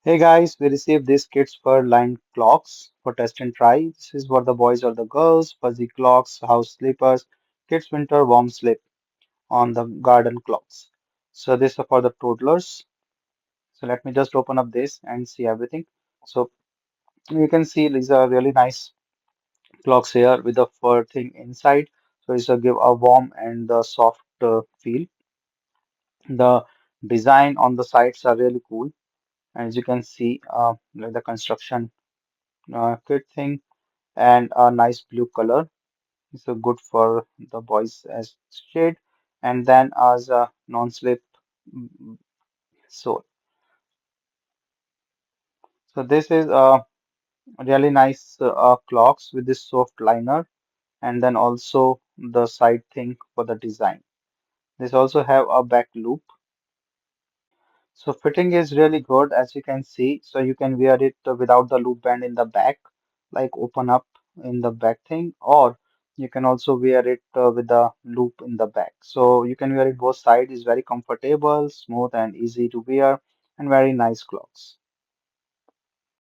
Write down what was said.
Hey guys, we received these kids fur lined clocks for test and try. This is for the boys or the girls, fuzzy clocks, house sleepers, kids winter warm sleep on the garden clocks. So this is for the toddlers. So let me just open up this and see everything. So you can see these are really nice clocks here with the fur thing inside. So it's a give a warm and the soft feel. The design on the sides are really cool. As you can see, like the construction kit thing and a nice blue color. So good for the boys as shade, and then as a non-slip mm, sole. So this is a really nice clocks with this soft liner, and then also the side thing for the design. This also have a back loop. So fitting is really good as you can see. So you can wear it without the loop band in the back, like open up in the back thing, or you can also wear it with the loop in the back. So you can wear it both sides. It's very comfortable, smooth and easy to wear, and very nice clothes.